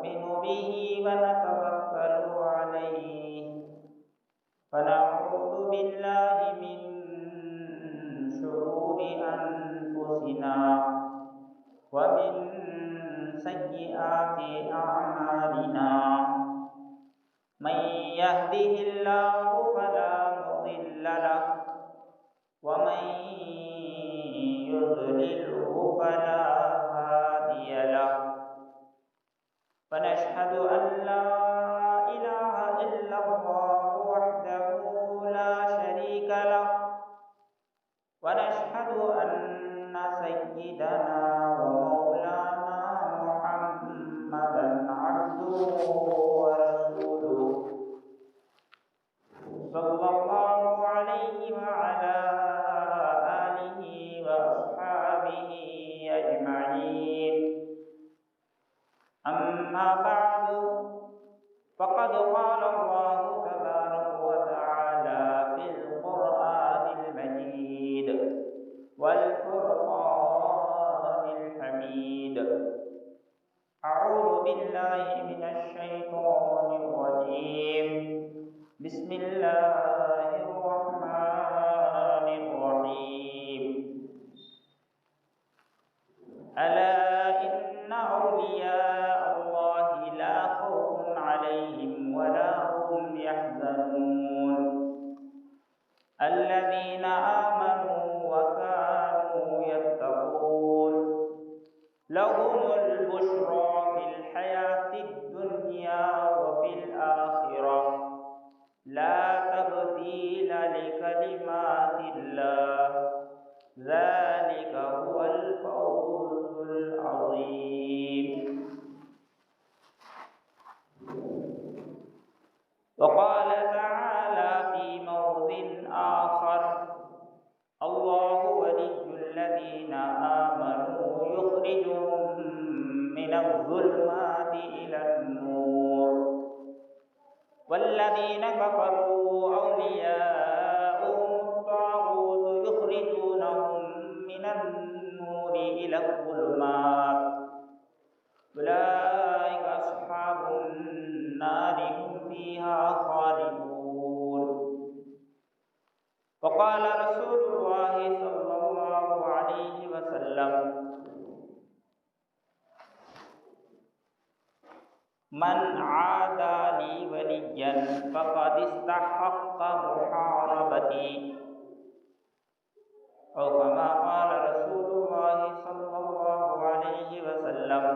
नु'मिनु बिही व नतवक्कलु अलैहि व नऊज़ु बिल्लाहि मिन शुरूरि अनफुसिना व मिन सय्यिआति अअमालिना मन यहदिहिल्लाहु फला मुदिल्ल लहु व मन युद्लिल्हु फला हादिय लहु व नशहदु अन ला इलाहा इल्लल्लाहु वहदहु ला शरीका लहु व नशहदु अन्ना सय्यिदना व मौलाना मुहम्मदन अब्दुहु व रसूलुहु सल्लल्लाहु अलैहि व अला आलिहि व अस्हाबिहि अजमईन। अम्मा बअदु फ़क़द क़ाल अल्लाहु तबारक व तआला फ़िल क़ुरआनिल मजीद वल फ़ुरक़ानिल हमीद। अऊज़ु बिल्लाहि मिनश शैतानिर रजीम। बिस्मिल्लाहिर रहमानिर रहीम। अला इन्ना औलिया अल्लाहि ला खौफुन अलैहिम व ला हुम यहज़नून अल्लज़ीना आमनू व कानू यत्तक़ून लहुमुल बुश्रा फिल हयातिद दुनिया व फिल आखिरह ला तब्दीला लिकलिमातिल्लाह ज़ालिका हुवल फ़ौज़ुल अज़ीम। वक़ाल तआला फ़ी मौज़िन आख़र अल्लाहु वलिय्युल्लज़ीना आमनू युख़रिजुहुम मिनज़्ज़ुलुमाति इलन्नूर वल्लज़ीना कफ़रू औलियाउहुमुत्ताग़ूत युख़रिजूनहुम मिनन्नूरि इलज़्ज़ुलुमात उलाइका अस्हाबुन्नारि हुम फ़ीहा ख़ालिदून। वक़ाल रसूलुल्लाहि सल्लल्लाहु अलैहि वसल्लम मन आदा ली वलिय्यन फ़क़द इस्तहक़्क़ मुहारबती औ कमा क़ाल रसूलुल्लाहि सल्लल्लाहु अलैहि वसल्लम।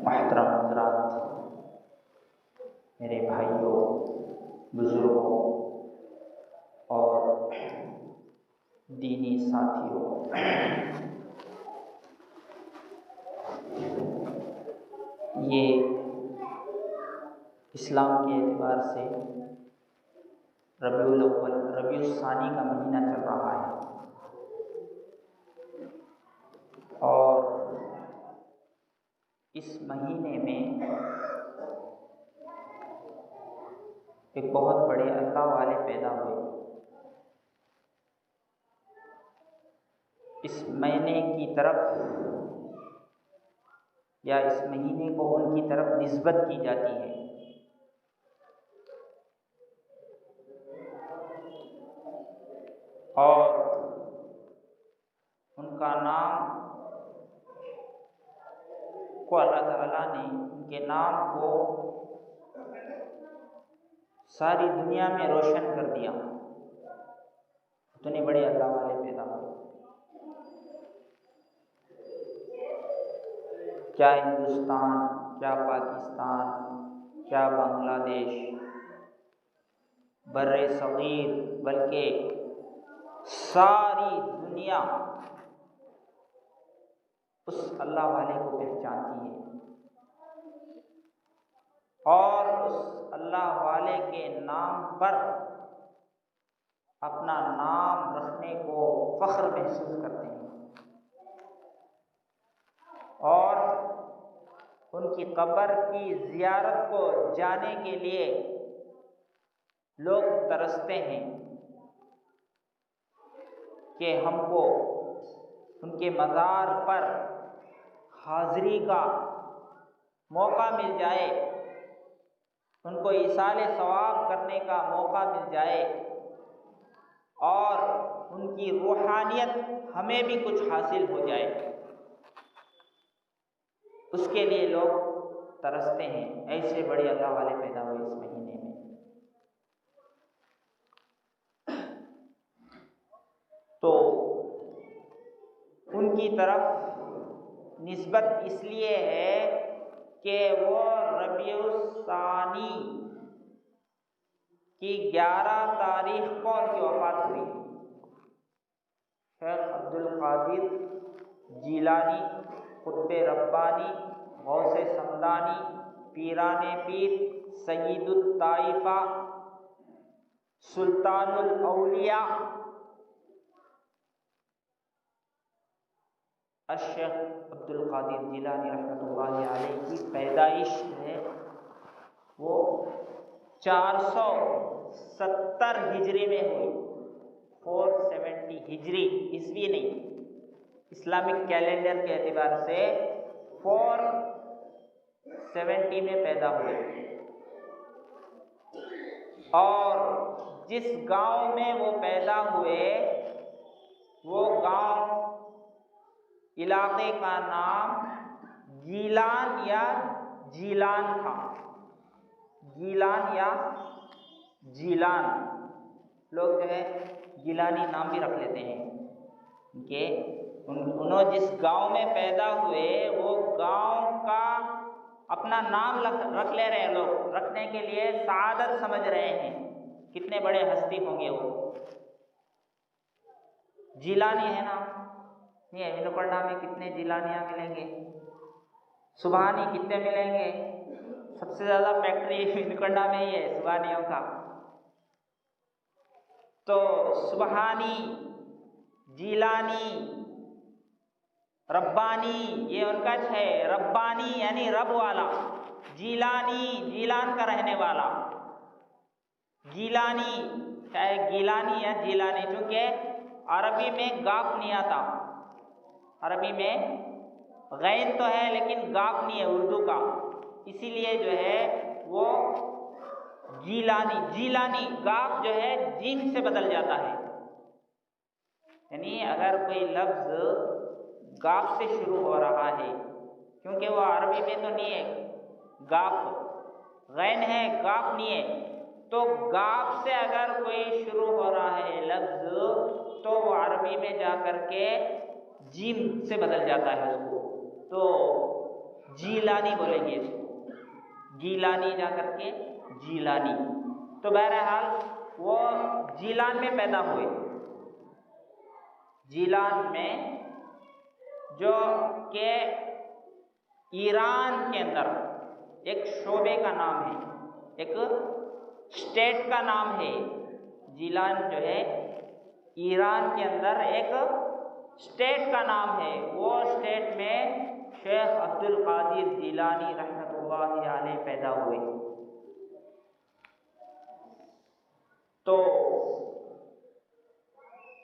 मोहतरम हज़रात, मेरे भाइयों, बुजुर्गों और दीनी साथियों, ये इस्लाम के एतबार से रबीउल अव्वल रबीउल सानी का महीना चल रहा है और इस महीने में एक बहुत बड़े अल्लाह वाले पैदा हुए। इस महीने की तरफ या इस महीने को उनकी तरफ निस्बत की जाती है। और उनका नाम को अल्लाह ताला ने उनके नाम को सारी दुनिया में रोशन कर दिया। इतने बड़े अल्लाह वाले पैदा हुए। क्या हिंदुस्तान, क्या पाकिस्तान, क्या बांग्लादेश, बर्रे सगीर, बल्कि सारी दुनिया उस अल्लाह वाले को पहचानती है और उस अल्लाह वाले के नाम पर अपना नाम रखने को फख्र महसूस करते हैं। उनकी कब्र की ज़ियारत को जाने के लिए लोग तरसते हैं कि हमको उनके मज़ार पर हाज़िरी का मौका मिल जाए, उनको इसाले सवाब करने का मौका मिल जाए और उनकी रूहानियत हमें भी कुछ हासिल हो जाए। उसके लिए लोग तरसते हैं। ऐसे बड़े अल्लाह वाले पैदा हुए इस महीने में। तो उनकी तरफ निस्बत इसलिए है कि वो रबीउस्सानी की 11 तारीख को उनकी वफ़ात हुई। शेख अब्दुल कादिर जीलानी, कुत्बे रब्बानी, गौसे समदानी, पीराने पीर, सय्यिदुत ताइफा, सुल्तानुल औलिया शेख अब्दुल कादिर जीलानी रहमतुल्लाहि अलैहि की पैदाइश है वो 470 हिजरी में हुई। 470 हिजरी, ईस्वी नहीं, इस्लामिक कैलेंडर के एतबार से 470 में पैदा हुए। और जिस गांव में वो पैदा हुए वो गांव, इलाके का नाम गीलान या जीलान था। गीलान या जीलान, लोग जो है गिलानी नाम भी रख लेते हैं कि उन्होंने जिस गांव में पैदा हुए वो गांव का अपना नाम रख ले रहे हैं लोग, रखने के लिए सादत समझ रहे हैं। कितने बड़े हस्ती होंगे वो। जीलानी है ना, ये विनुकोंडा में कितने जीलानियाँ मिलेंगे, सुबहानी कितने मिलेंगे। सबसे ज़्यादा फैक्ट्री विनुकोंडा में ही है सुबहानियों का। तो सुबहानी, जीलानी, रब्बानी ये उनका है। रब्बानी यानी रब वाला, जीलानी जीलान का रहने वाला, गीलानी चाहे गीलानी या जीलानी, क्योंकि अरबी में गाफ नहीं आता। अरबी में गैन तो है लेकिन गाफ नहीं है उर्दू का, इसीलिए जो है वो गीलानी, जीलानी गाफ जो है जीम से बदल जाता है। यानी अगर कोई लफ्ज़ गाफ से शुरू हो रहा है, क्योंकि वो अरबी में तो नहीं है, गाफ गैन है गाफ नहीं है, तो गाफ से अगर कोई शुरू हो रहा है लफ्ज़ तो वो अरबी में जा कर के जीम से बदल जाता है उसको, तो जीलानी बोलेंगे इसको, गीलानी जा कर के जीलानी। तो बहरहाल वो जीलान में पैदा हुए। जीलान में जो के ईरान के अंदर एक शोबे का नाम है, एक स्टेट का नाम है। जीलान जो है ईरान के अंदर एक स्टेट का नाम है। वो स्टेट में शेख अब्दुल कादिर जीलानी रहमतुल्लाहि अलैहि पैदा हुए। तो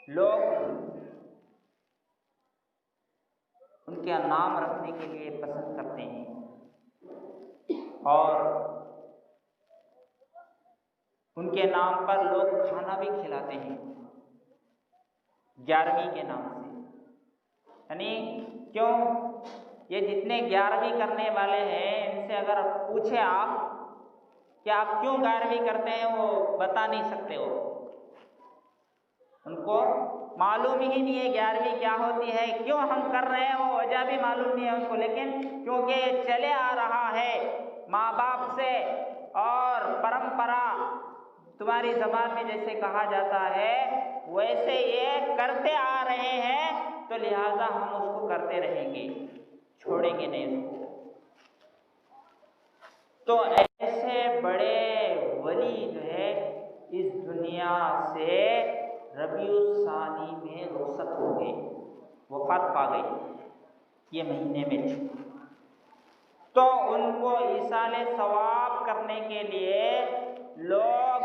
लोग उनका नाम रखने के लिए पसंद करते हैं और उनके नाम पर लोग खाना भी खिलाते हैं 11वीं के नाम से। यानी क्यों, ये जितने 11वीं करने वाले हैं इनसे अगर पूछे आप कि आप क्यों 11वीं करते हैं, वो बता नहीं सकते। वो उनको मालूम ही नहीं है 11वीं क्या होती है, क्यों हम कर रहे हैं वो वजह भी मालूम नहीं है उनको। लेकिन क्योंकि चले आ रहा है माँ बाप से और परंपरा, तुम्हारी ज़बान में जैसे कहा जाता है वैसे ये करते आ रहे हैं, तो लिहाजा हम उसको करते रहेंगे, छोड़ेंगे नहीं उसको। तो ऐसे बड़े वली जो है इस दुनिया से रबीउस्सानी में रुखसत हो गए, वफ़ात पा गए ये महीने में। तो उनको ईसाले सवाब करने के लिए लोग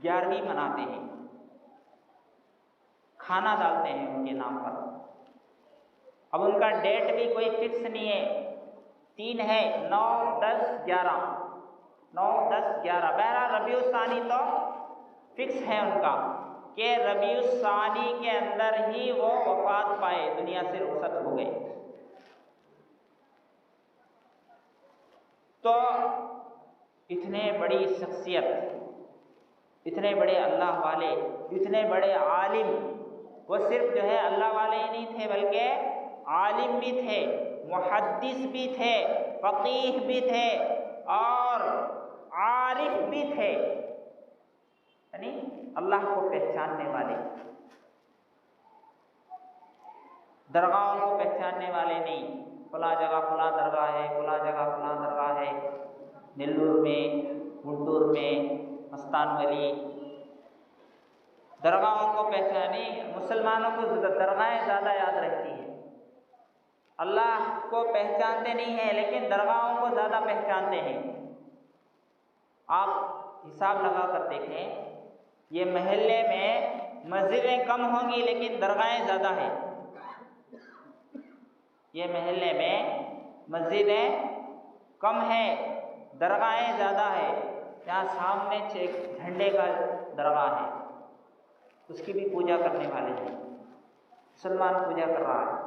11वीं मनाते हैं, खाना डालते हैं उनके नाम पर। अब उनका डेट भी कोई फिक्स नहीं है, 3 है, 9, 10, 11, 9, 10, 11। बहरहाल रबीउल सानी तो फिक्स है उनका कि रबीउल सानी के अंदर ही वो वफात पाए, दुनिया से रुखसत हो गए। तो इतने बड़ी शख्सियत, इतने बड़े अल्लाह वाले, इतने बड़े आलिम, वो सिर्फ जो है अल्लाह वाले ही नहीं थे बल्कि आलिम भी थे, मुहद्दिस भी थे, फ़क़ीह भी थे और आरिफ भी थे, यानी अल्लाह को पहचानने वाले, दरगाहों को पहचानने वाले नहीं। फला जगह फला दरगाह है, फला जगह फला दरगाह है, नेल्लूर में, गुंटूर में, मस्तान वली, दरगाहों को पहचानी। मुसलमानों को दरगाहें ज़्यादा याद रहती हैं, अल्लाह को पहचानते नहीं हैं लेकिन दरगाहों को ज़्यादा पहचानते हैं। आप हिसाब लगा कर देखें, ये महल्ले में मस्जिदें कम होंगी लेकिन दरगाहें ज़्यादा हैं। ये महल्ले में मस्जिदें कम है, दरगाहें ज़्यादा है। यहाँ सामने झंडे का दरगाह है, उसकी भी पूजा करने वाले हैं, मुसलमान पूजा कर रहा है।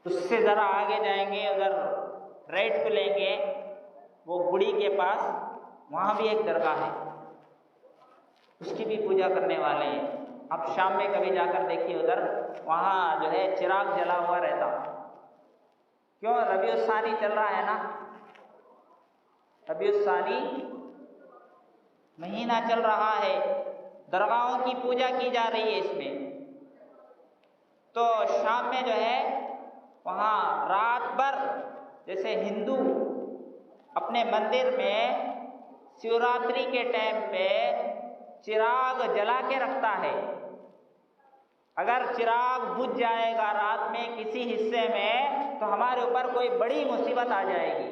उससे ज़रा आगे जाएंगे, उधर राइट को लेंगे, वो गुड़ी के पास, वहाँ भी एक दरगाह है, उसकी भी पूजा करने वाले हैं। आप शाम में कभी जाकर देखिए, उधर वहाँ जो है चिराग जला हुआ रहता। क्यों? रबीउल सानी चल रहा है ना, रबीउल सानी महीना चल रहा है, दरगाहों की पूजा की जा रही है इसमें। तो शाम में जो है वहाँ रात भर, जैसे हिंदू अपने मंदिर में शिवरात्रि के टाइम पे चिराग जला के रखता है, अगर चिराग बुझ जाएगा रात में किसी हिस्से में तो हमारे ऊपर कोई बड़ी मुसीबत आ जाएगी,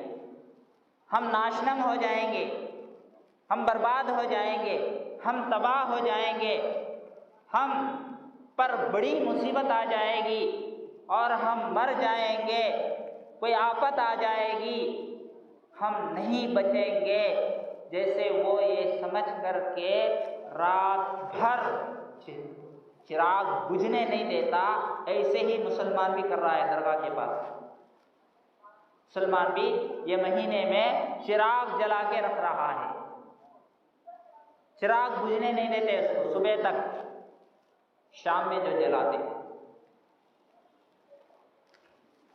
हम नाशनम हो जाएंगे, हम बर्बाद हो जाएंगे, हम तबाह हो जाएंगे, हम पर बड़ी मुसीबत आ जाएगी और हम मर जाएंगे, कोई आफत आ जाएगी, हम नहीं बचेंगे। जैसे वो ये समझ करके रात भर चिराग बुझने नहीं देता, ऐसे ही मुसलमान भी कर रहा है दरगाह के पास। मुसलमान भी ये महीने में चिराग जला के रख रहा है, चिराग बुझने नहीं देते उसको, सुबह तक, शाम में जो जलाते।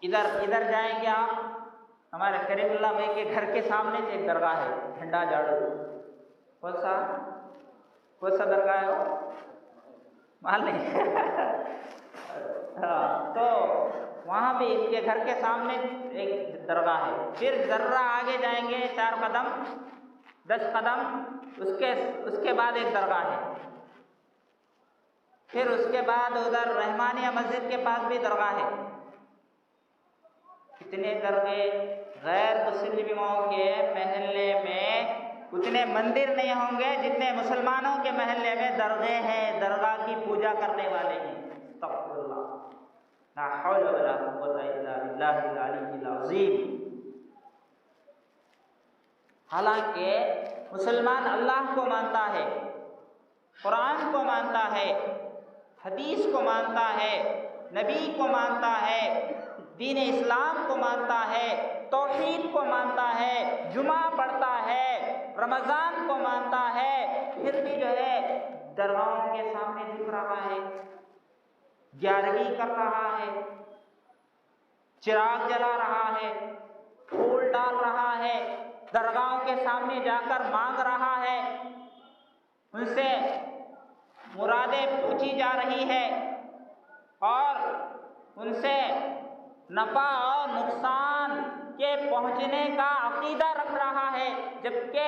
इधर जाएंगे आप, हमारे करीमुल्लाह भाई के घर के सामने से एक दरगाह है, ठंडा झाड़ू, कौन सा दरगाह है वो, मान नहीं हाँ, तो वहाँ भी इनके घर के सामने एक दरगाह है। फिर जर्रा आगे जाएंगे 4 कदम 10 कदम, उसके बाद एक दरगाह है। फिर उसके बाद उधर रहमानिया मस्जिद के पास भी दरगाह है। कितने दरगाह, गैर मुस्लिमों के महल्ले में उतने मंदिर नहीं होंगे जितने मुसलमानों के महल्ले में दरगाह हैं, दरगाह की पूजा करने वाले हैं। अस्तग़फिरुल्लाह, ला हौला वला कुव्वता इल्ला बिल्लाहिल अलिय्यिल अज़ीम। हालांकि मुसलमान अल्लाह को मानता है, कुरान को मानता है, हदीस को मानता है, नबी को मानता है, दीन इस्लाम को मानता है, तौहीद को मानता है, जुमा पढ़ता है, रमज़ान को मानता है, फिर भी जो है दरगाहों के सामने झुक रहा है, 11वीं कर रहा है, चिराग जला रहा है, फूल डाल रहा है, दरगाहों के सामने जाकर मांग रहा है, उनसे मुरादें पूछी जा रही है और उनसे नफ़ा और नुकसान के पहुँचने का अक़ीदा रख रहा है, जबकि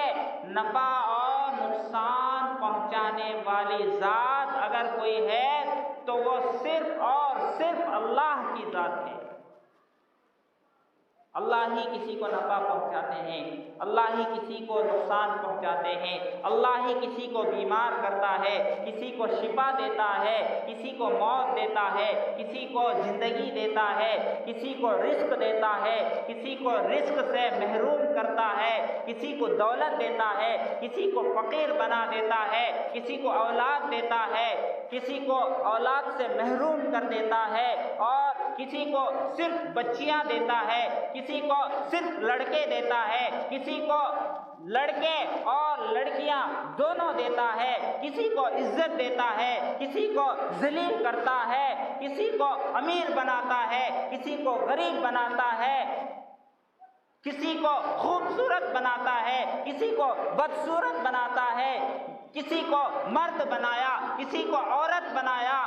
नफ़ा और नुकसान पहुँचाने वाली ज़ात अगर कोई है तो वो सिर्फ़ और सिर्फ़ अल्लाह की ज़ात है। अल्लाह ही किसी को नफ़ा पहुंचाते हैं, अल्लाह ही किसी को नुकसान पहुंचाते हैं, अल्लाह ही किसी को बीमार करता है, किसी को शिफा देता है, किसी को मौत देता है, किसी को ज़िंदगी देता है, किसी को रिस्क देता है, किसी को रिस्क से महरूम करता है, किसी को दौलत देता है, किसी को फ़कीर बना देता है, किसी को औलाद देता है, किसी को औलाद से महरूम कर देता है, और किसी को सिर्फ बच्चियां देता है, किसी को सिर्फ लड़के देता है, किसी को लड़के और लड़कियां दोनों देता है, किसी को इज्जत देता है, किसी को जलील करता है, किसी को अमीर बनाता है, किसी को गरीब बनाता है, किसी को खूबसूरत बनाता है, किसी को बदसूरत बनाता है, किसी को मर्द बनाया, किसी को औरत बनाया।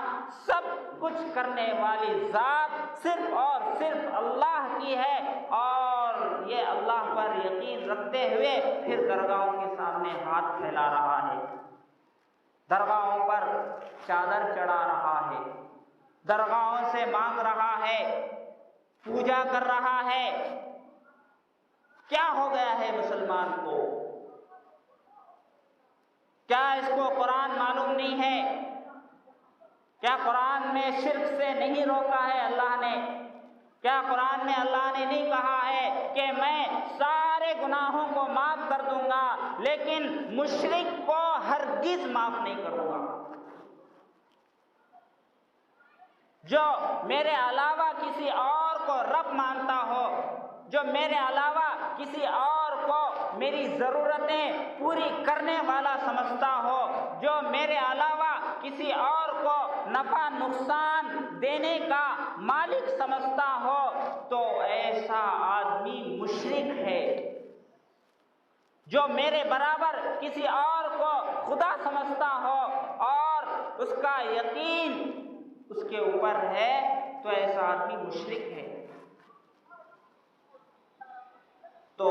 सब कुछ करने वाली ज़ात सिर्फ और सिर्फ अल्लाह की है, और ये अल्लाह पर यकीन रखते हुए फिर दरगाहों के सामने हाथ फैला रहा है, दरगाहों पर चादर चढ़ा रहा है, दरगाहों से मांग रहा है, पूजा कर रहा है। क्या हो गया है मुसलमान को? क्या इसको कुरान मालूम नहीं है? क्या कुरान में शिर्क से नहीं रोका है अल्लाह ने? क्या कुरान में अल्लाह ने नहीं कहा है कि मैं सारे गुनाहों को माफ कर दूंगा, लेकिन मुशरिक को हरगिज माफ नहीं करूंगा? जो मेरे अलावा किसी और को रब मानता हो, जो मेरे अलावा किसी और को मेरी ज़रूरतें पूरी करने वाला समझता हो, जो मेरे अलावा किसी और को नफ़ा नुकसान देने का मालिक समझता हो, तो ऐसा आदमी मुशरिक है। जो मेरे बराबर किसी और को खुदा समझता हो और उसका यकीन उसके ऊपर है, तो ऐसा आदमी मुशरिक है। तो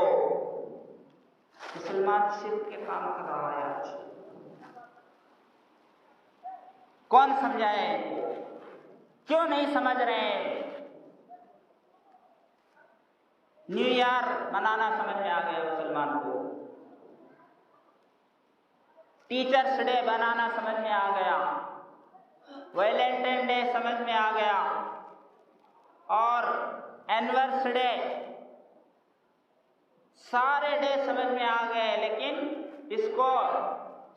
मुसलमान शिर्क के काम कर रहा है आज। कौन समझाए इनको? क्यों नहीं समझ रहे हैं? न्यू ईयर मनाना समझ में आ गया मुसलमान को, टीचर्स डे बनाना समझ में आ गया, वैलेंटाइन डे समझ में आ गया, और एनिवर्सरी डे, सारे डे समझ में आ गए, लेकिन इसको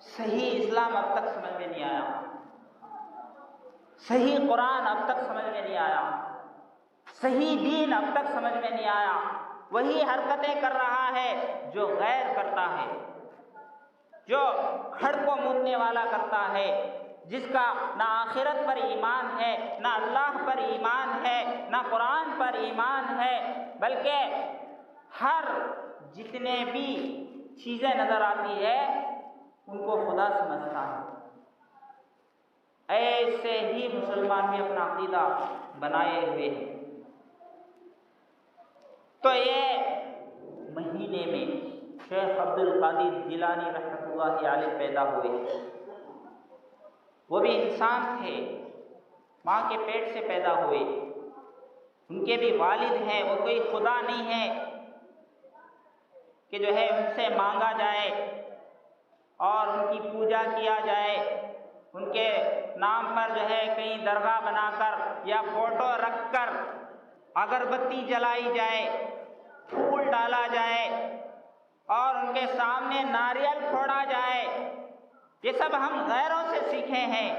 सही इस्लाम अब तक समझ में नहीं आया, सही कुरान अब तक समझ में नहीं आया, सही दीन अब तक समझ में नहीं आया। वही हरकतें कर रहा है जो गैर करता है, जो खड़ को मूदने वाला करता है, जिसका ना आखिरत पर ईमान है, ना अल्लाह पर ईमान है, ना कुरान पर ईमान है, बल्कि हर जितने भी चीज़ें नज़र आती है उनको खुदा समझता है। ऐसे ही मुसलमान भी अपना अक़ीदा बनाए हुए हैं। तो ये महीने में शेख अब्दुल कादिर जिलानी रहमतुल्लाहि अलैह पैदा हुए। वो भी इंसान थे, माँ के पेट से पैदा हुए, उनके भी वालिद हैं, वो कोई खुदा नहीं है कि जो है उनसे मांगा जाए और उनकी पूजा किया जाए, उनके नाम पर जो है कहीं दरगाह बनाकर या फोटो रखकर अगरबत्ती जलाई जाए, फूल डाला जाए और उनके सामने नारियल फोड़ा जाए। ये सब हम गैरों से सीखे हैं।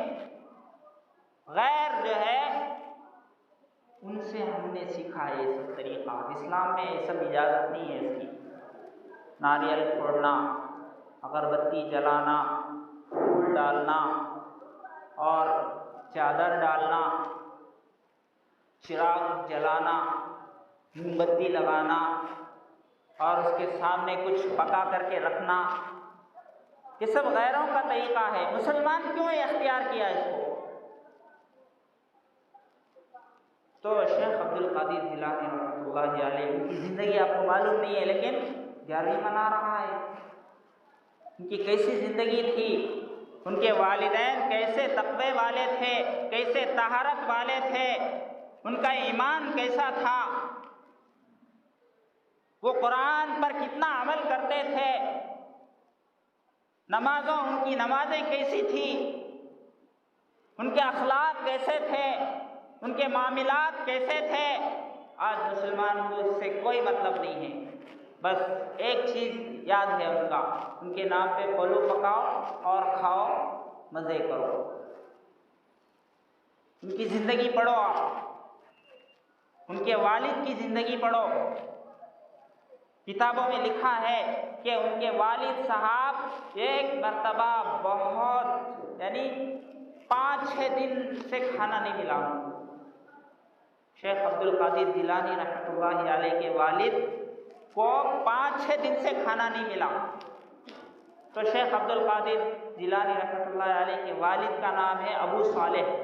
गैर जो है उनसे हमने सीखा है ये सब तरीक़ा। इस्लाम में ये सब इजाज़त नहीं है इसकी। नारियल फोड़ना, अगरबत्ती जलाना, फूल डालना और चादर डालना, चिराग जलाना, मोमबत्ती लगाना और उसके सामने कुछ पका करके रखना, ये सब गैरों का तरीक़ा है। मुसलमान क्यों इख्तियार किया इसको? तो शेख अब्दुल कादिर जिलानी रहमतुल्लाहि अलैह, उनकी ज़िंदगी आपको मालूम नहीं है, लेकिन 11वीं मना रहा है। उनकी कैसी ज़िंदगी थी, उनके वालिदैन कैसे तक़वे वाले थे, कैसे तहारत वाले थे, उनका ईमान कैसा था। वो कुरान पर कितना अमल करते थे, उनकी नमाजें कैसी थी, उनके अखलाक कैसे थे, उनके मामलात कैसे थे। आज मुसलमान को उससे कोई मतलब नहीं है। बस एक चीज़ याद है उनका, उनके नाम पे पलू पकाओ और खाओ, मज़े करो। उनकी ज़िंदगी पढ़ो, आप उनके वालिद की ज़िंदगी पढ़ो। किताबों में लिखा है कि उनके वालिद साहब एक मर्तबा बहुत यानी 5-6 दिन से खाना नहीं मिला। शेख अब्दुल कादिर जिलानी रहमतुल्लाहि अलैह के वालिद को 5-6 दिन से खाना नहीं मिला। तो शेख अब्दुल कादिर जिलानी रहमतुल्लाहि अलैह के वालिद का नाम है अबू सालेह।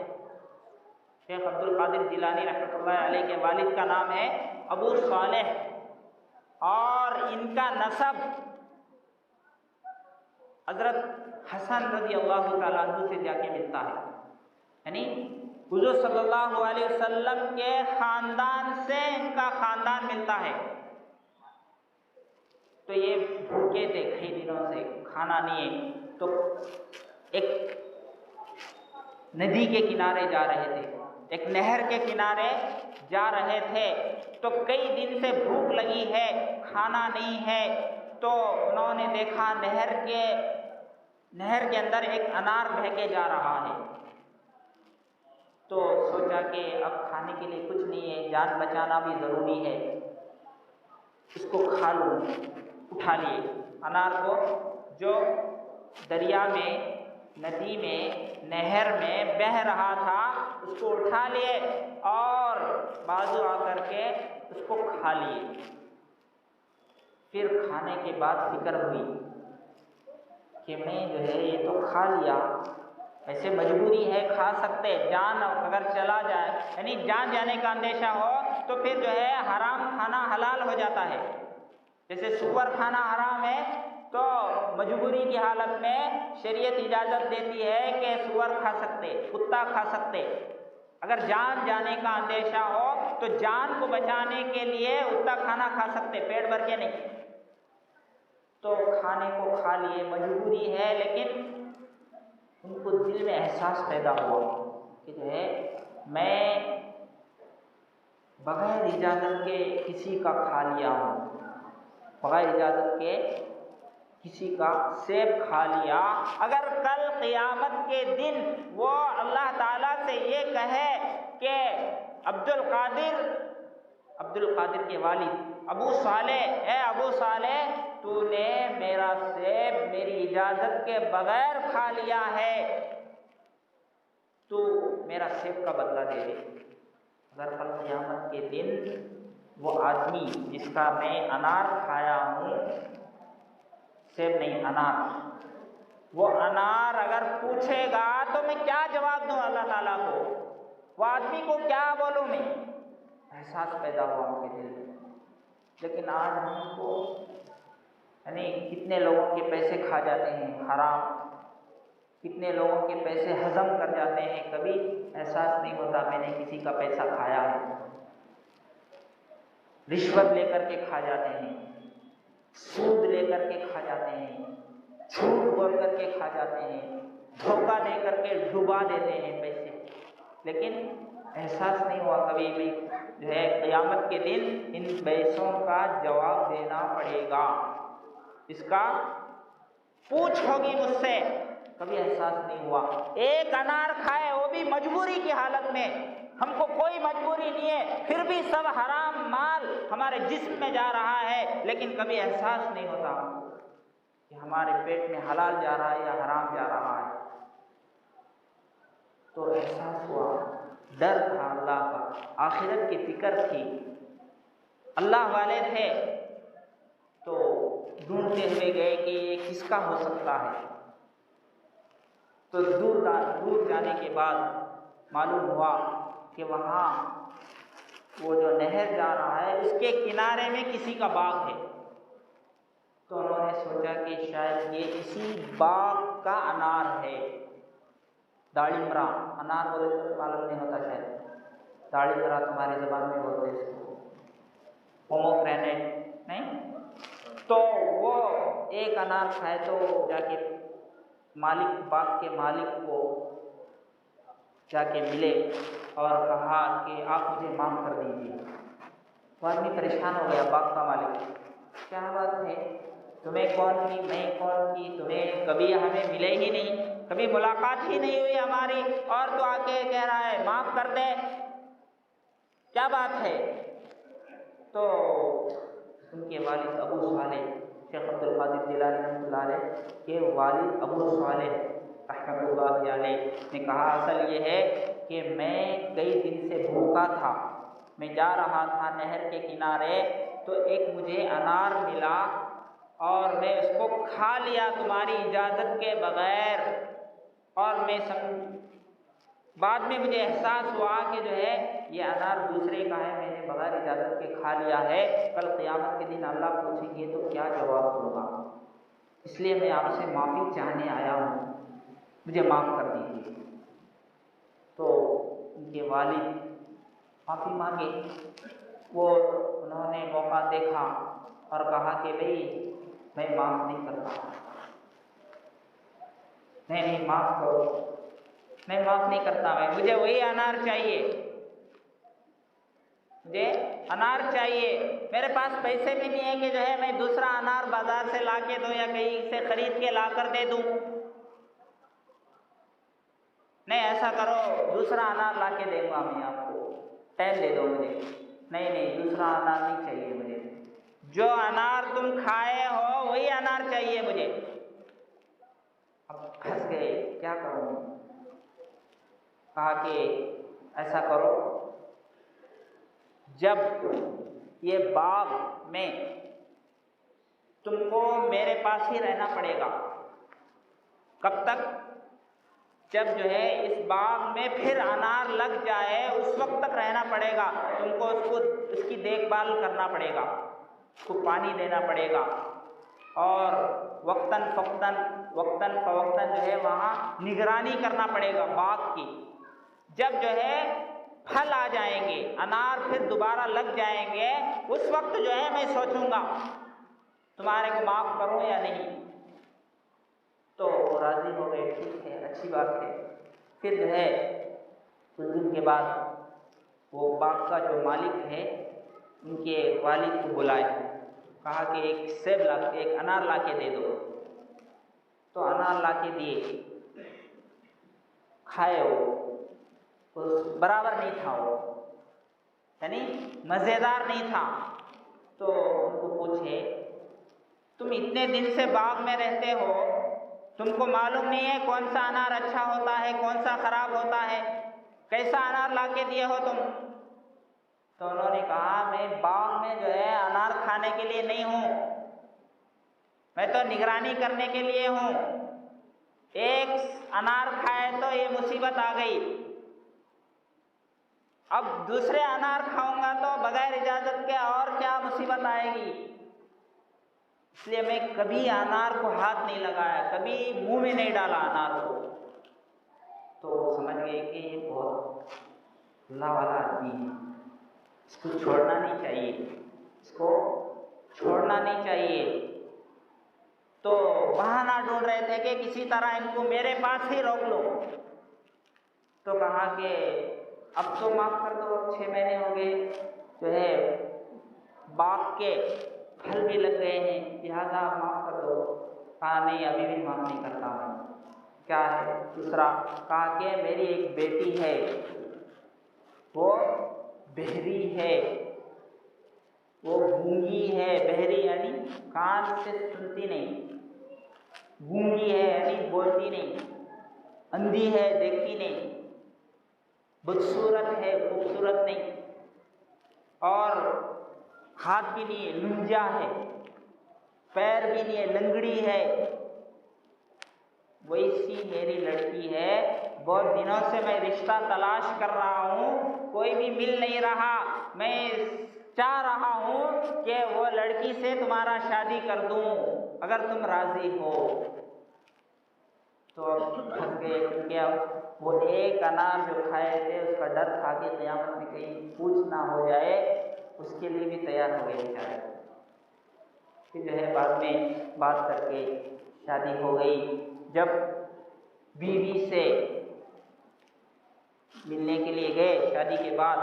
शेख अब्दुल कादिर जिलानी रहमतुल्लाहि अलैह के वालिद का नाम है अबू सालेह और इनका नसब हज़रत हसन रज़ी अल्लाह तआला अन्हु से जाके मिलता है। यानी हुज़ूर सल्लल्लाहु अलैहि वसल्लम के ख़ानदान से इनका ख़ानदान मिलता है। तो ये भूखे थे, कई दिनों से खाना नहीं है, तो एक नदी के किनारे जा रहे थे, एक नहर के किनारे जा रहे थे। तो कई दिन से भूख लगी है, खाना नहीं है। तो उन्होंने देखा नहर के अंदर एक अनार बह के जा रहा है। तो सोचा कि अब खाने के लिए कुछ नहीं है, जान बचाना भी ज़रूरी है, इसको खा लूँ। उठा लिए अनार को, जो दरिया में, नदी में, नहर में बह रहा था, उसको उठा लिए और बाजू आकर के उसको खा लिए। फिर खाने के बाद फिक्र हुई कि मैं जो है ये तो खा लिया, ऐसे मजबूरी है, खा सकते, जान अगर चला जाए, यानी जान जाने का अंदेशा हो तो फिर जो है हराम खाना हलाल हो जाता है। जैसे सुअर खाना हराम है तो मजबूरी की हालत में शरीयत इजाज़त देती है कि सुअर खा सकते, कुत्ता खा सकते। अगर जान जाने का अंदेशा हो तो जान को बचाने के लिए कुत्ता खाना खा सकते, पेट भर के नहीं। तो खाने को खा लिए, मजबूरी है, लेकिन उनको दिल में एहसास पैदा हुआ कि जो है मैं बग़ैर इजाज़त के किसी का खा लिया हूँ, बग़ैर इजाज़त के किसी का सेब खा लिया। अगर कल क़यामत के दिन वो अल्लाह ताला से ये कहे कि अब्दुल कादिर के वालिद अबू सालेह, ए अबू सालेह, तूने मेरा सेब मेरी इजाज़त के बग़ैर खा लिया है, तू मेरा सेब का बदला दे दे। अगर कल क़यामत के दिन वो आदमी जिसका मैं अनार खाया हूँ, सेब नहीं अनार, वो अनार अगर पूछेगा तो मैं क्या जवाब दूँ अल्लाह ताला को, वो आदमी को क्या बोलूँ मैं। एहसास पैदा हुआ उनके दिल में। लेकिन आज हमको यानी कितने लोगों के पैसे खा जाते हैं हराम, कितने लोगों के पैसे हजम कर जाते हैं, कभी एहसास नहीं होता मैंने किसी का पैसा खाया है। रिश्वत लेकर के खा जाते हैं, सूद लेकर के खा जाते हैं, झूठ बोल करके खा जाते हैं, धोखा दे करके डुबा देते हैं पैसे। लेकिन एहसास नहीं हुआ कभी भी जो है क़यामत के दिन इन पैसों का जवाब देना पड़ेगा, इसका पूछ होगी मुझसे, कभी एहसास नहीं हुआ। एक अनार खाए वो भी मजबूरी की हालत में, हमको कोई मजबूरी नहीं है, फिर भी सब हराम माल हमारे जिस्म में जा रहा है, लेकिन कभी एहसास नहीं होता कि हमारे पेट में हलाल जा रहा है या हराम जा रहा है। तो एहसास हुआ, डर था अल्लाह का, आखिरत की फिक्र थी, अल्लाह वाले थे। तो ढूंढते हुए गए कि ये किसका हो सकता है। तो दूर जाने के बाद मालूम हुआ कि वहाँ वो जो नहर जा रहा है उसके किनारे में किसी का बाग है। तो उन्होंने सोचा कि शायद ये इसी बाग का अनार है। दालिमरा, अनार बोले तो मालूम नहीं होता शायद, दालिमरा तुम्हारी ज़बान में बोलते हैं इसको, पोमोग्रेनेट नहीं, तो वो एक अनार खाए तो जाके मालिक, बाग के मालिक को जाके मिले और कहा कि आप मुझे माफ़ कर दीजिए। वो आदमी परेशान हो गया, बाग का मालिक, क्या बात है, तुम्हें कौन की, मैं कौन की, तुम्हें कभी हमें मिले ही नहीं, कभी मुलाकात ही नहीं हुई हमारी, और तो आके कह रहा है माफ़ कर दे, क्या बात है। तो उनके वालिद अबू सालेह, शेख अब्दुल कादिर जिलानी रहमतुल्लाह अलैह के वालिद अबू सालेह रहमतुल्लाह अलैह ने कहा, असल ये है कि मैं कई दिन से भूखा था, मैं जा रहा था नहर के किनारे, तो एक मुझे अनार मिला और मैं उसको खा लिया तुम्हारी इजाज़त के बग़ैर, और मैं बाद में मुझे एहसास हुआ कि जो है ये अनार दूसरे का है, मैंने बग़ैर इजाज़त के खा लिया है, कल क़यामत के दिन अल्लाह पूछेंगे तो क्या जवाब दूँगा, इसलिए मैं आपसे माफ़ी चाहने आया हूँ, मुझे माफ़ कर दीजिए। तो उनके वालिद माफ़ी मांगे, वो उन्होंने मौका देखा और कहा कि भाई मैं माफ़ नहीं करता, नहीं माफ़ करो, मैं माफ़ नहीं करता, मैं मुझे वही अनार चाहिए, मुझे अनार चाहिए, मेरे पास पैसे भी नहीं है कि जो है मैं दूसरा अनार बाजार से ला के दूँ या कहीं से ख़रीद के ला कर दे दूँ, नहीं ऐसा करो दूसरा अनार ला के दूँगा मैं आपको, टाइम दे दो मुझे, नहीं दूसरा अनार नहीं चाहिए मुझे, जो अनार तुम खाए हो वही अनार चाहिए मुझे। अब फंस गए, क्या करूँ, कहा कि ऐसा करो, जब ये बाग में तुमको मेरे पास ही रहना पड़ेगा, कब तक, जब जो है इस बाग में फिर अनार लग जाए उस वक्त तक रहना पड़ेगा, तुमको उसकी देखभाल करना पड़ेगा, उसको पानी देना पड़ेगा, और वक्तन फवक्तन जो है वहाँ निगरानी करना पड़ेगा बाग की। जब जो है फल आ जाएंगे, अनार फिर दोबारा लग जाएंगे, उस वक्त जो है मैं सोचूंगा तुम्हारे को माफ़ करूं या नहीं। तो राज़ी हो गए, ठीक है, अच्छी बात है। फिर जो है कुछ दिन के बाद वो बाग का जो मालिक है उनके वालिद को बुलाए, कहा कि एक अनार ला के दे दो। तो अनार ला के दिए, खाए, वो बराबर नहीं था, वो यानी मज़ेदार नहीं था। तो उनको पूछे, तुम इतने दिन से बाग में रहते हो, तुमको मालूम नहीं है कौन सा अनार अच्छा होता है, कौन सा खराब होता है, कैसा अनार ला के दिए हो तुम। तो उन्होंने कहा, मैं बाग में जो है अनार खाने के लिए नहीं हूँ, मैं तो निगरानी करने के लिए हूँ। एक अनार खाए तो ये मुसीबत आ गई, अब दूसरे अनार खाऊंगा तो बगैर इजाज़त के और क्या मुसीबत आएगी, इसलिए मैं कभी अनार को हाथ नहीं लगाया, कभी मुंह में नहीं डाला अनार को। तो समझ गए कि ये बहुत अल्लाह वाला आदमी है, इसको छोड़ना नहीं चाहिए, इसको छोड़ना नहीं चाहिए। तो बहाना ढूंढ रहे थे कि किसी तरह इनको मेरे पास ही रोक लो। तो कहा कि अब तो माफ़ कर दो, 6 महीने हो गए, जो है बाग के फल भी लग गए हैं, लिहाजा माफ़ कर दो। कहा नहीं, अभी भी माफ़ नहीं करता मैं। क्या है दूसरा, कहा कि मेरी एक बेटी है, वो बहरी है, वो गूंगी है, बहरी यानी कान से सुनती नहीं, गूंगी है यानी बोलती नहीं, अंधी है देखती नहीं, बदसूरत है खूबसूरत नहीं, और हाथ भी नहीं है, लुंजा है, पैर भी नहीं है, लंगड़ी है, वैसी मेरी लड़की है। बहुत दिनों से मैं रिश्ता तलाश कर रहा हूँ, कोई भी मिल नहीं रहा, मैं चाह रहा हूँ कि वो लड़की से तुम्हारा शादी कर दूँ अगर तुम राज़ी हो। तो फंस गए, क्योंकि अब वो एक अनार जो खाए थे उसका डर था कि क़यामत में कहीं पूछ ना हो जाए, उसके लिए भी तैयार हो गए बेचारे। फिर जो है बाद में बात करके शादी हो गई। जब बीवी से मिलने के लिए गए शादी के बाद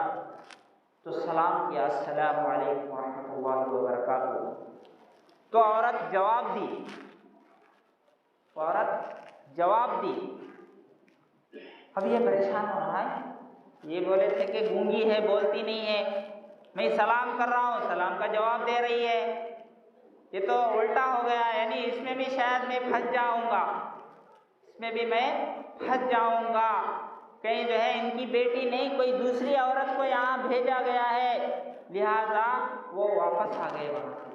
तो सलाम किया, अस्सलामु अलैकुम रहमतुल्लाहि व बरकातुहू। तो औरत जवाब दी। अब ये परेशान हो रहा है, ये बोले थे कि गूंगी है, बोलती नहीं है, मैं सलाम कर रहा हूँ, सलाम का जवाब दे रही है, ये तो उल्टा हो गया, यानी इसमें भी शायद मैं फंस जाऊंगा, कहीं जो है इनकी बेटी नहीं कोई दूसरी औरत को यहाँ भेजा गया है। लिहाजा वो वापस आ गए वहां से।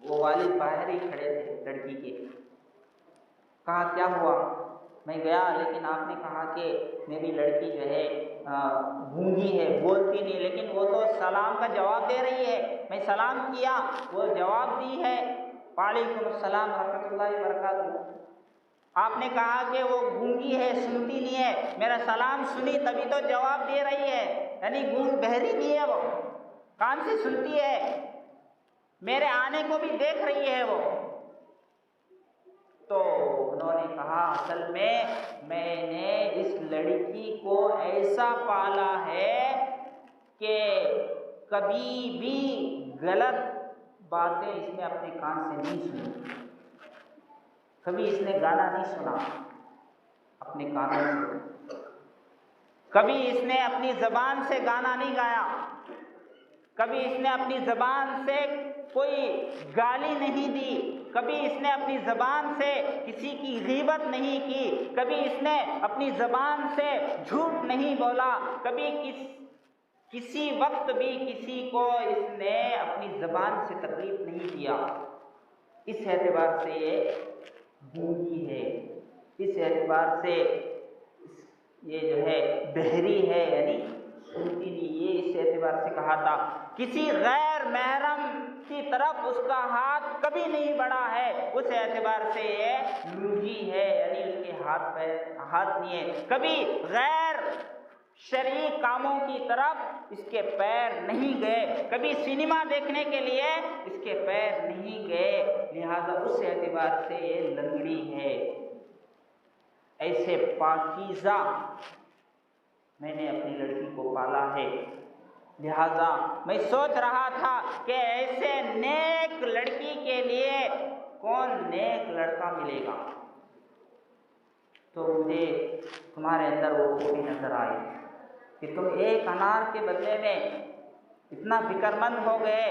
वो वालिद बाहर ही खड़े थे लड़की के। कहा क्या हुआ? मैं गया, लेकिन आपने कहा कि मेरी लड़की जो है गूंगी है, बोलती नहीं, लेकिन वो तो सलाम का जवाब दे रही है। मैं सलाम किया, वो जवाब दी है, वालेकुम अस्सलाम रहमतुल्लाहि व बरकातुहू। आपने कहा कि वो गूंगी है, सुनती नहीं है, मेरा सलाम सुनी तभी तो जवाब दे रही है, यानी गूंग बहरी नहीं है, वो कान से सुनती है, मेरे आने को भी देख रही है वो। तो उन्होंने कहा असल में मैंने इस लड़की को ऐसा पाला है कि कभी भी गलत बातें इसने अपने कान से नहीं सुनी, कभी इसने गाना नहीं सुना अपने कानों से, कभी इसने अपनी ज़बान से गाना नहीं गाया, कभी इसने अपनी ज़बान से कोई गाली नहीं दी, कभी इसने अपनी ज़बान से किसी की गीबत नहीं की, कभी इसने अपनी ज़बान से झूठ नहीं बोला, कभी किसी वक्त भी किसी को इसने अपनी ज़बान से तकलीफ नहीं दिया। इस एतबार से ये गूंगी है, इस एतबार से ये जो है बहरी है, यानी सुनती नहीं। ये इस एतबार से कहा था। किसी गैर महरम की तरफ उसका हाथ कभी नहीं बढ़ा है, उस एतबार से ये लूंगी है, यानी उसके हाथ नहीं है। कभी गैर शरई कामों की तरफ इसके पैर नहीं गए, कभी सिनेमा देखने के लिए इसके पैर नहीं गए, लिहाजा उस एतबार से ये लंगड़ी है। ऐसे पाकीज़ा मैंने अपनी लड़की को पाला है, लिहाजा मैं सोच रहा था कि ऐसे नेक लड़की के लिए कौन नेक लड़का मिलेगा। तो मुझे तुम्हारे अंदर वो खूबी नजर आई कि तुम एक अनार के बदले में इतना फिक्रमंद हो गए।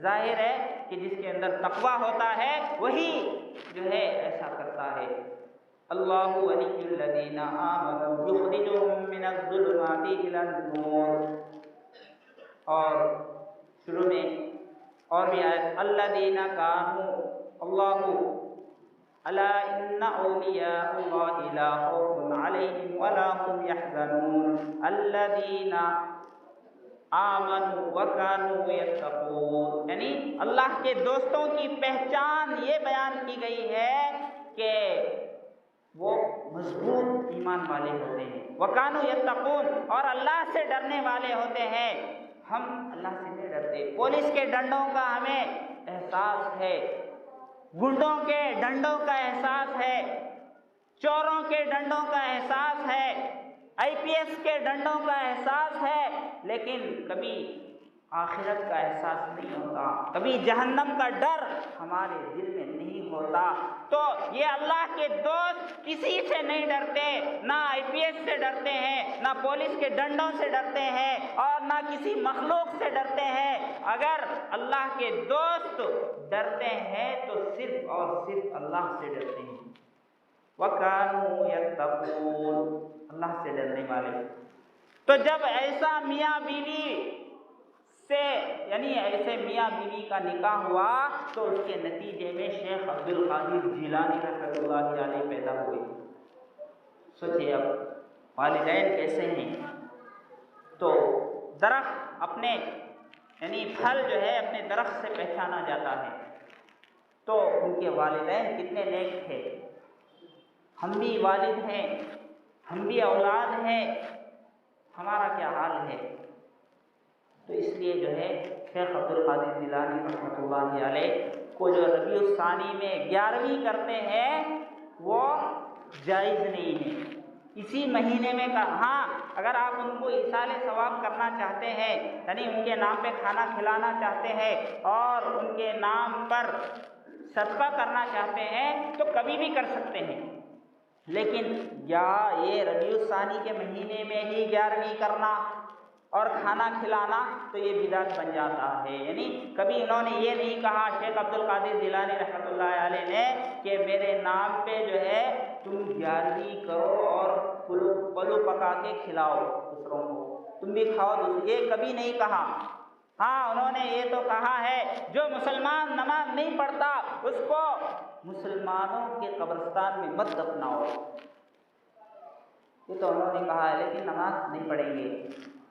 जाहिर है कि जिसके अंदर तकवा होता है वही जो है ऐसा करता है। अल्लाहु वलियुल लज़ीना आमनू युखरिजुहुम मिनज़-ज़ुलुमाति इलन-नूर। और शुरू में और भी आयत अल्लज़ीना कानू अल्लाहु अला इन्ना औलिया अल्लाहि ला खौफुन अलैहिम वला हुम यहज़नून अल्लज़ीना आमनू व कानू यत्तकून। यानी अल्लाह के दोस्तों की पहचान ये बयान की गई है कि वो मजबूत ईमान वाले होते हैं, व कानू यत्तकून, और अल्लाह से डरने वाले होते हैं। हम अल्लाह से नहीं डरते। पुलिस के डंडों का हमें एहसास है, गुंडों के डंडों का एहसास है, चोरों के डंडों का एहसास है, आईपीएस के डंडों का एहसास है, लेकिन कभी आखिरत का एहसास नहीं होता, कभी जहन्नम का डर हमारे दिल में नहीं होता। तो ये अल्लाह के दोस्त किसी से नहीं डरते, ना आईपीएस से डरते हैं, ना पुलिस के डंडों से डरते हैं, और ना किसी मखलूक से डरते हैं। अगर अल्लाह के दोस्त डरते हैं तो सिर्फ और सिर्फ अल्लाह से डरते हैं। वकानू यत्तकून, अल्लाह से डरने वाले। तो जब ऐसा मियाँ बीवी से यानी ऐसे मियाँ बीवी का निकाह हुआ तो उसके नतीजे में शेख अब्दुल कादिर जिलानी रहमतुल्लाह अलैह पैदा हुए। सोचिए अब वालिदैन कैसे हैं। तो दरख्त अपने यानी फल जो है अपने दरख्त से पहचाना जाता है। तो उनके वालिदैन कितने नेक थे। हम भी वालिद हैं, हम भी औलाद हैं, हमारा क्या हाल है। तो इसलिए जो है शेख अब्दुल कादिर जिलानी रहमतुल्लाहि अलैह को जो रबीउल सानी में 11वीं करते हैं वो जायज़ नहीं है। इसी महीने में हाँ, अगर आप उनको इसाले सवाब करना चाहते हैं, यानी उनके नाम पे खाना खिलाना चाहते हैं और उनके नाम पर सदका करना चाहते हैं तो कभी भी कर सकते हैं, लेकिन या ये रबीउल सानी के महीने में ही 11वीं करना और खाना खिलाना तो ये बिदात बन जाता है। यानी कभी इन्होंने ये नहीं कहा शेख अब्दुल कादिर जिलानी रहमतुल्लाहि अलैह ने कि मेरे नाम पे जो है तुम 11वीं करो और पलू पका के खिलाओ दूसरों को, तुम भी खाओ, ये कभी नहीं कहा। हाँ, उन्होंने ये तो कहा है जो मुसलमान नमाज नहीं पढ़ता उसको मुसलमानों के कब्रिस्तान में मत दफनाओ, ये तो उन्होंने कहा है, लेकिन नमाज नहीं पढ़ेंगे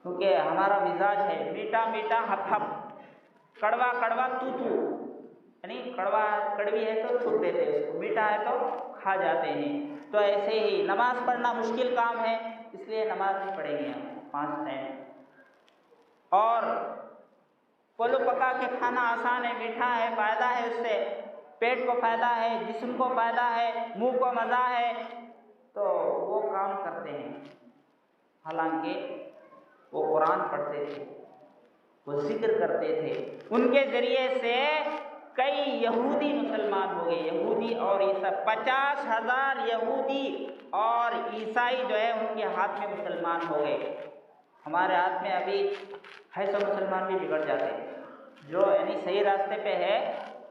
क्योंकि हमारा मिजाज है मीठा मीठा हप हप, कड़वा कड़वा तू तू, यानी कड़वा कड़वी है तो थूक देते हैं उसको, मीठा है तो खा जाते हैं। तो ऐसे ही नमाज पढ़ना मुश्किल काम है, इसलिए नमाज नहीं पढ़ेंगे हम 5 टाइम। और पलू पका के खाना आसान है, मीठा है, फ़ायदा है, उससे पेट को फ़ायदा है, जिस्म को फ़ायदा है, मुंह को मज़ा है, तो वो काम करते हैं। हालांकि वो कुरान पढ़ते थे, वो जिक्र करते थे, उनके ज़रिए से कई यहूदी मुसलमान हो गए, यहूदी और ईसाई 50,000 यहूदी और ईसाई जो है उनके हाथ में मुसलमान हो गए। हमारे हाथ में अभी है तो मुसलमान भी बिगड़ जाते, जो यानी सही रास्ते पे है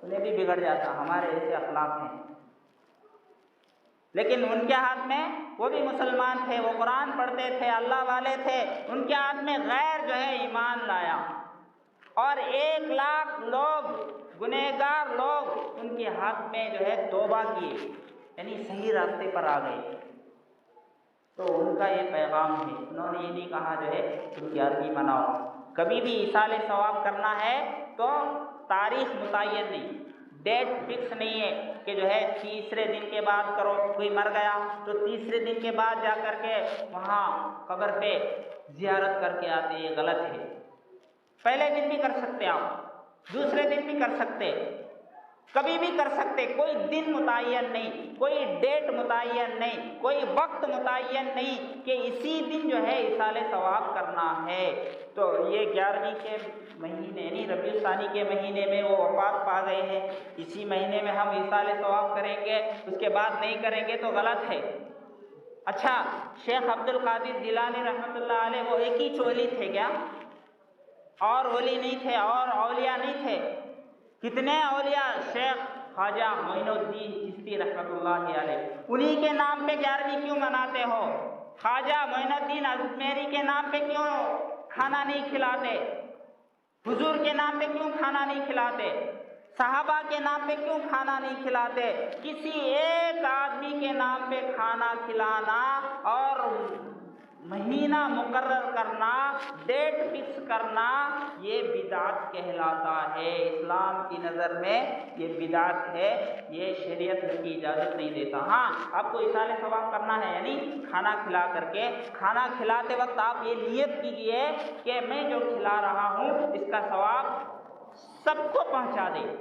उन्हें भी बिगड़ जाता, हमारे ऐसे अखलाक हैं। लेकिन उनके हाथ में वो भी मुसलमान थे, वो कुरान पढ़ते थे, अल्लाह वाले थे, उनके हाथ में गैर जो है ईमान लाया और 1 लाख लोग गुनहगार लोग उनके हाथ में जो है तौबा किए, यानी सही रास्ते पर आ गए। तो उनका ये पैगाम है, उन्होंने ये नहीं कहा जो है तुम 11वीं मनाओ। कभी भी इसाले सवाब करना है तो तारीख मुतय्यन नहीं, डेट फिक्स नहीं है कि जो है तीसरे दिन के बाद करो, कोई मर गया तो तीसरे दिन के बाद जा कर के वहाँ कब्र पे जियारत करके आते, ये गलत है। पहले दिन भी कर सकते आप, दूसरे दिन भी कर सकते, कभी भी कर सकते, कोई दिन मुतय्यन नहीं, कोई डेट मुतय्यन नहीं, कोई वक्त मुतय्यन नहीं कि इसी दिन जो है इसाले सवाब करना है। तो ये 11वीं के महीने यानी रबीउल सानी के महीने में वो वफात पा गए हैं, इसी महीने में हम इसाले सवाब करेंगे, उसके बाद नहीं करेंगे तो गलत है। अच्छा, शेख अब्दुल कादिर जिलानी रहमतुल्लाह अलैह वो एक ही चोली थे क्या? और वली नहीं थे और औलिया नहीं थे? कितने औलिया, शेख ख्वाजा मोइनुद्दीन चिश्ती रहमतुल्लाहि अलैह, उन्हीं के नाम पे 11वीं क्यों मनाते हो? ख्वाजा मोइनुद्दीन अजमेरी के नाम पे क्यों खाना नहीं खिलाते? हुजूर के नाम पे क्यों खाना नहीं खिलाते? सहाबा के नाम पे क्यों खाना नहीं खिलाते? किसी एक आदमी के नाम पे खाना खिलाना और महीना मुकर्रर करना, डेट फिक्स करना, ये बिदात कहलाता है। इस्लाम की नज़र में ये बिदात है, ये शरीयत की इजाज़त नहीं देता। हाँ, आपको इसाले सवाब करना है, यानी खाना खिला करके, खाना खिलाते वक्त आप ये नियत कीजिए कि मैं जो खिला रहा हूँ इसका सवाब सबको पहुँचा दे,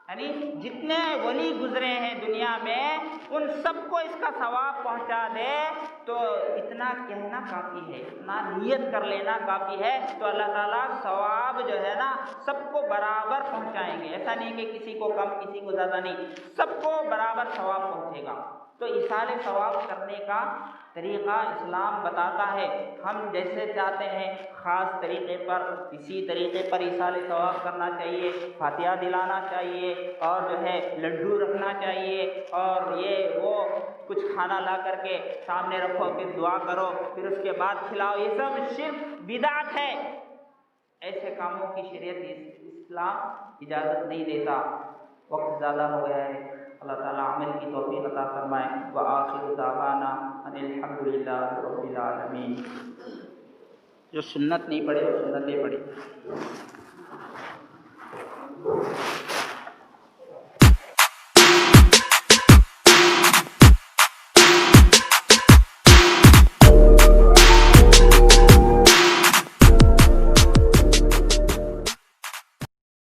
यानी जितने वली गुजरे हैं दुनिया में उन सबको इसका सवाब पहुंचा दे, तो इतना कहना काफ़ी है, इतना नियत कर लेना काफ़ी है, तो अल्लाह ताला सवाब जो है ना सबको बराबर पहुंचाएंगे। ऐसा नहीं कि किसी को कम किसी को ज़्यादा, नहीं, सबको बराबर सवाब पहुंचेगा। तो इसाले सवाब करने का तरीक़ा इस्लाम बताता है। हम जैसे चाहते हैं ख़ास तरीक़े पर, इसी तरीक़े पर इसाले सवाब करना चाहिए, फातिहा दिलाना चाहिए और जो है लड्डू रखना चाहिए और ये वो कुछ खाना ला करके सामने रखो, फिर दुआ करो, फिर उसके बाद खिलाओ, ये सब शिर्क बिदात है। ऐसे कामों की शरीयत इस्लाम इजाज़त नहीं देता। वक्त ज़्यादा हो गया है, अल्लाह ताला अमल की तौफीक अता फरमाए। व आखिरु दावाना अनिल हम्दुलिल्लाहि रब्बिल आलमीन। जो सुन्नत नहीं पढ़े वो सुन्नतें पढ़े।